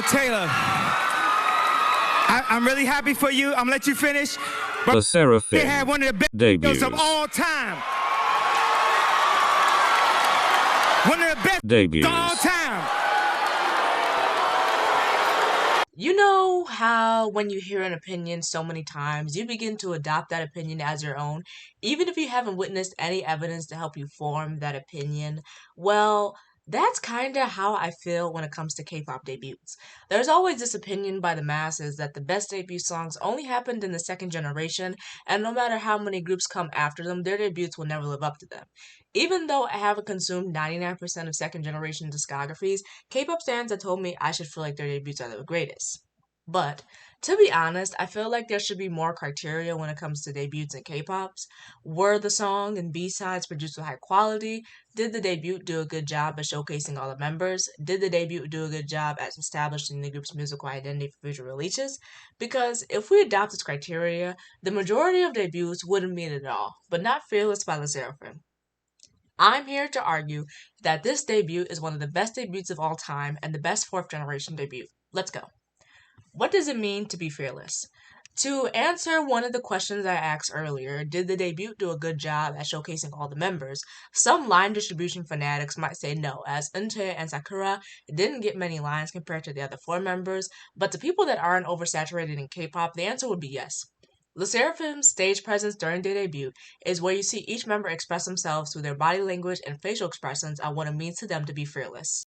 Taylor, I'm really happy for you. I'm gonna let you finish. But The Seraphim they had one of the best debuts of all time. One of the best debuts. of all time. You know how when you hear an opinion so many times, you begin to adopt that opinion as your own, even if you haven't witnessed any evidence to help you form that opinion? Well, that's kind of how I feel when it comes to K-pop debuts. There's always this opinion by the masses that the best debut songs only happened in the second generation, and no matter how many groups come after them, their debuts will never live up to them. Even though I haven't consumed 99% of second generation discographies, K-pop fans have told me I should feel like their debuts are the greatest. But to be honest, I feel like there should be more criteria when it comes to debuts in K-pops. Were the song and B-sides produced with high quality? Did the debut do a good job at showcasing all the members? Did the debut do a good job at establishing the group's musical identity for future releases? Because if we adopt this criteria, the majority of debuts wouldn't meet it at all, but not Fearless by LE SSERAFIM. I'm here to argue that this debut is one of the best debuts of all time and the best fourth generation debut. Let's go. What does it mean to be fearless? To answer one of the questions I asked earlier, did the debut do a good job at showcasing all the members? Some line distribution fanatics might say no, as Euntae and Sakura didn't get many lines compared to the other four members, but to people that aren't oversaturated in K-pop, the answer would be yes. LE SSERAFIM's stage presence during their debut is where you see each member express themselves through their body language and facial expressions on what it means to them to be fearless.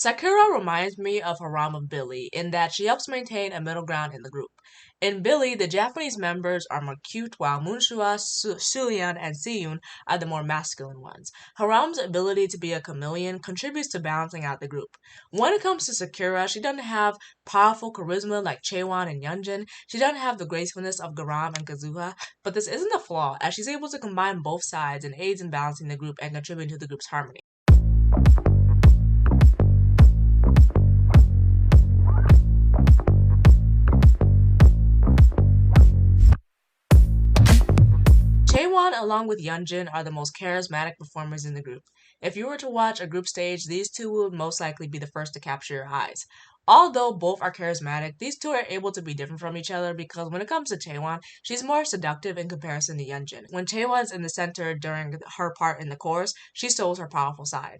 Sakura reminds me of Haram of Billy in that she helps maintain a middle ground in the group. In Billy, the Japanese members are more cute while Munshua, Sulian, and Siyun are the more masculine ones. Haram's ability to be a chameleon contributes to balancing out the group. When it comes to Sakura, she doesn't have powerful charisma like Chaewon and Yeonjun. She doesn't have the gracefulness of Garam and Kazuha, but this isn't a flaw as she's able to combine both sides and aids in balancing the group and contributing to the group's harmony. Chaewon along with Yeonjun are the most charismatic performers in the group. If you were to watch a group stage, these two would most likely be the first to capture your eyes. Although both are charismatic, these two are able to be different from each other because when it comes to Chaewon, she's more seductive in comparison to Yeonjun. When Chaewon's in the center during her part in the chorus, she shows her powerful side.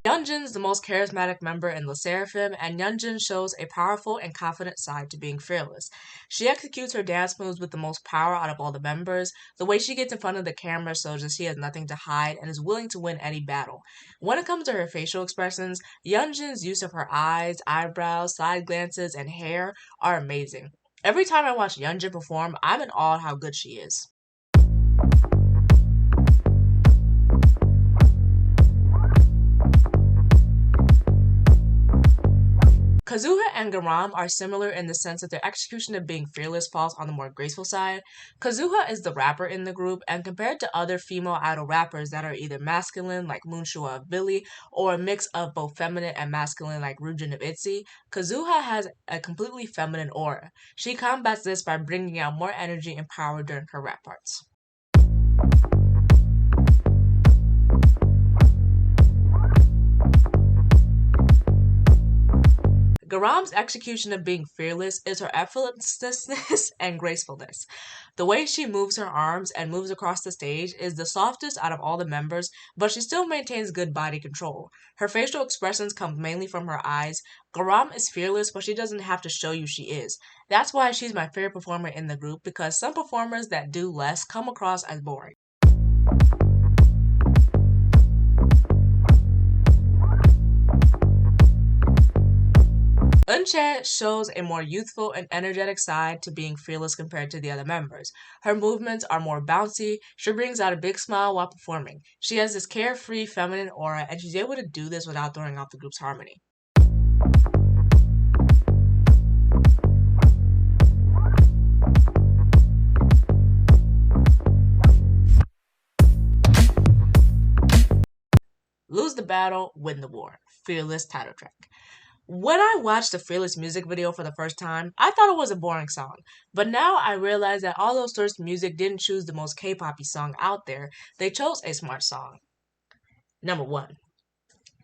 Yeonjun's the most charismatic member in LE SSERAFIM, and Yeonjun shows a powerful and confident side to being fearless. She executes her dance moves with the most power out of all the members. The way she gets in front of the camera shows that she has nothing to hide and is willing to win any battle. When it comes to her facial expressions, Yeonjun's use of her eyes, eyebrows, side glances, and hair are amazing. Every time I watch Yeonjun perform, I'm in awe at how good she is. Kazuha and Garam are similar in the sense that their execution of being fearless falls on the more graceful side. Kazuha is the rapper in the group, and compared to other female idol rappers that are either masculine like Munshua of Billy or a mix of both feminine and masculine like Ryujin of ITZY, Kazuha has a completely feminine aura. She combats this by bringing out more energy and power during her rap parts. Garam's execution of being fearless is her effortlessness and gracefulness. The way she moves her arms and moves across the stage is the softest out of all the members, but she still maintains good body control. Her facial expressions come mainly from her eyes. Garam is fearless, but she doesn't have to show you she is. That's why she's my favorite performer in the group, because some performers that do less come across as boring. Euntae shows a more youthful and energetic side to being fearless compared to the other members. Her movements are more bouncy. She brings out a big smile while performing. She has this carefree feminine aura, and she's able to do this without throwing off the group's harmony. Lose the battle, win the war. Fearless title track. When I watched the Fearless music video for the first time, I thought it was a boring song. But now I realize that although Source Music didn't choose the most K-poppy song out there, they chose a smart song. Number 1.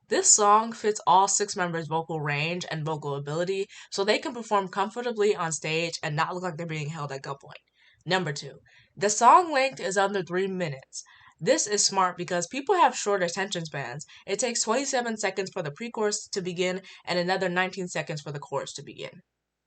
This song fits all 6 members' vocal range and vocal ability, so they can perform comfortably on stage and not look like they're being held at gunpoint. Number 2. The song length is under 3 minutes. This is smart because people have short attention spans. It takes 27 seconds for the pre-chorus to begin and another 19 seconds for the chorus to begin.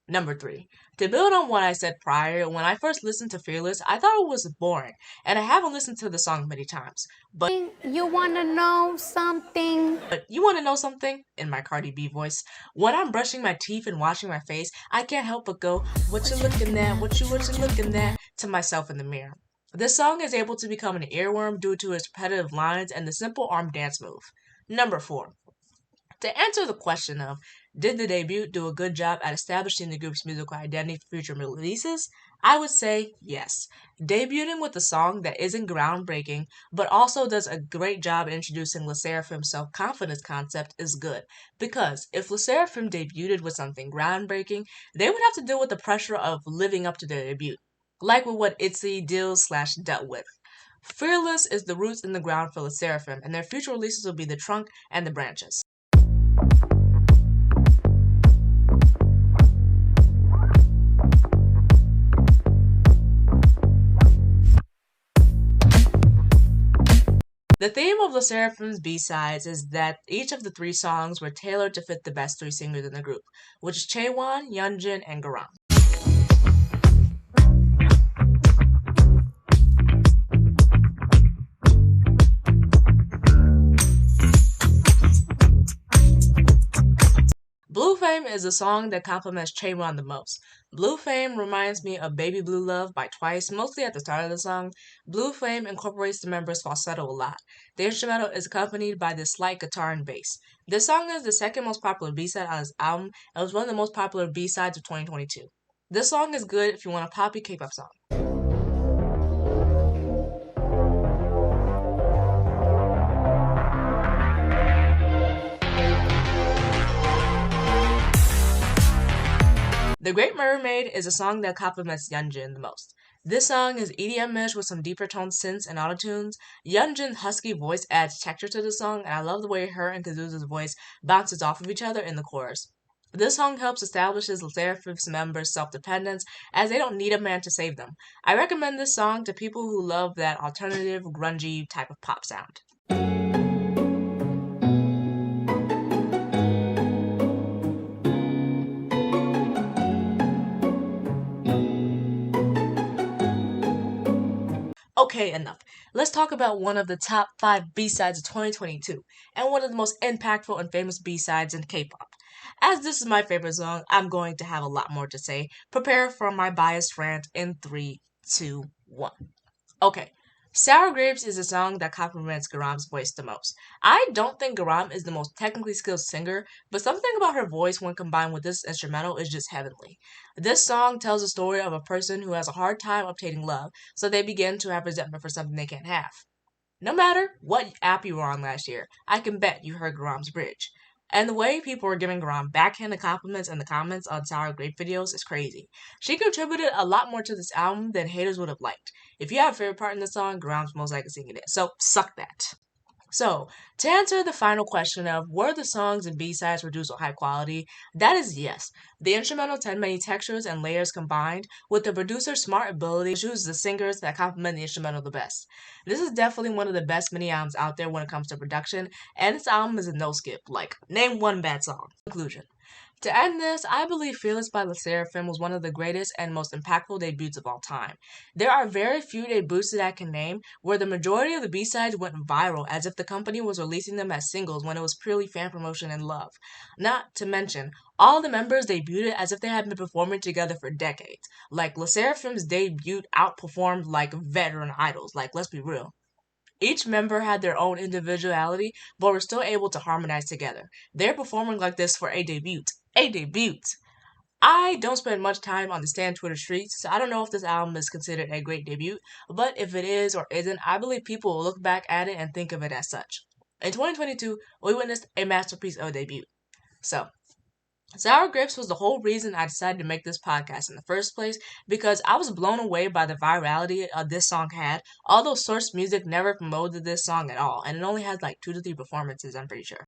Number 3. To build on what I said prior, when I first listened to Fearless, I thought it was boring, and I haven't listened to the song many times. But you wanna know something? you want to know something? In my Cardi B voice. When I'm brushing my teeth and washing my face, I can't help but go, what you looking at, what you looking at, to myself in the mirror. This song is able to become an earworm due to its repetitive lines and the simple arm dance move. Number 4. To answer the question of, did the debut do a good job at establishing the group's musical identity for future releases? I would say yes. Debuting with a song that isn't groundbreaking, but also does a great job introducing LE SSERAFIM's self-confidence concept is good. Because if LE SSERAFIM debuted with something groundbreaking, they would have to deal with the pressure of living up to their debut. Like with what ITZY dealt with. Fearless is the roots and the ground for LE SSERAFIM, and their future releases will be the trunk and the branches. The theme of LE SSERAFIM's B-sides is that each of the 3 songs were tailored to fit the best 3 singers in the group, which is Chaewon, Yeonjun, and Garam. Blue Flame is a song that complements Chaewon the most. Blue Flame reminds me of Baby Blue Love by Twice, mostly at the start of the song. Blue Flame incorporates the members' falsetto a lot. The instrumental is accompanied by this slight guitar and bass. This song is the second most popular B-side on this album and was one of the most popular B-sides of 2022. This song is good if you want a poppy K-pop song. The Great Mermaid is a song that complements Yeonjun the most. This song is EDM-ish with some deeper toned synths and autotunes. Yeonjun's husky voice adds texture to the song, and I love the way her and Kazuza's voice bounces off of each other in the chorus. This song helps establish LE SSERAFIM's members' self-dependence, as they don't need a man to save them. I recommend this song to people who love that alternative, grungy type of pop sound. Okay, enough. Let's talk about one of the top 5 B-sides of 2022, and one of the most impactful and famous B-sides in K-pop. As this is my favorite song, I'm going to have a lot more to say. Prepare for my biased rant in 3, 2, 1. Okay, Sour Grapes is a song that complements Garam's voice the most. I don't think Garam is the most technically skilled singer, but something about her voice when combined with this instrumental is just heavenly. This song tells the story of a person who has a hard time obtaining love, so they begin to have resentment for something they can't have. No matter what app you were on last year, I can bet you heard Garam's bridge. And the way people are giving Garam backhanded compliments in the comments on Sour Grape videos is crazy. She contributed a lot more to this album than haters would have liked. If you have a favorite part in the song, Garam's most likely singing it, so suck that. So, to answer the final question of were the songs and B-sides produced with high quality, that is yes. The instrumental had many textures and layers combined, with the producer's smart ability to choose the singers that complement the instrumental the best. This is definitely one of the best mini albums out there when it comes to production, and this album is a no-skip, like, name one bad song. Conclusion. To end this, I believe Fearless by LE SSERAFIM was one of the greatest and most impactful debuts of all time. There are very few debuts that I can name where the majority of the B-sides went viral as if the company was releasing them as singles when it was purely fan promotion and love. Not to mention, all the members debuted as if they had been performing together for decades. Like, LE SSERAFIM's debut outperformed like veteran idols, like, let's be real. Each member had their own individuality, but were still able to harmonize together. They're performing like this for a debut. A debut! I don't spend much time on the Stan Twitter streets, so I don't know if this album is considered a great debut, but if it is or isn't, I believe people will look back at it and think of it as such. in 2022, we witnessed a masterpiece of a debut. So, Sour Grapes was the whole reason I decided to make this podcast in the first place, because I was blown away by the virality this song had, although Source Music never promoted this song at all, and it only had like 2 to 3 performances, I'm pretty sure.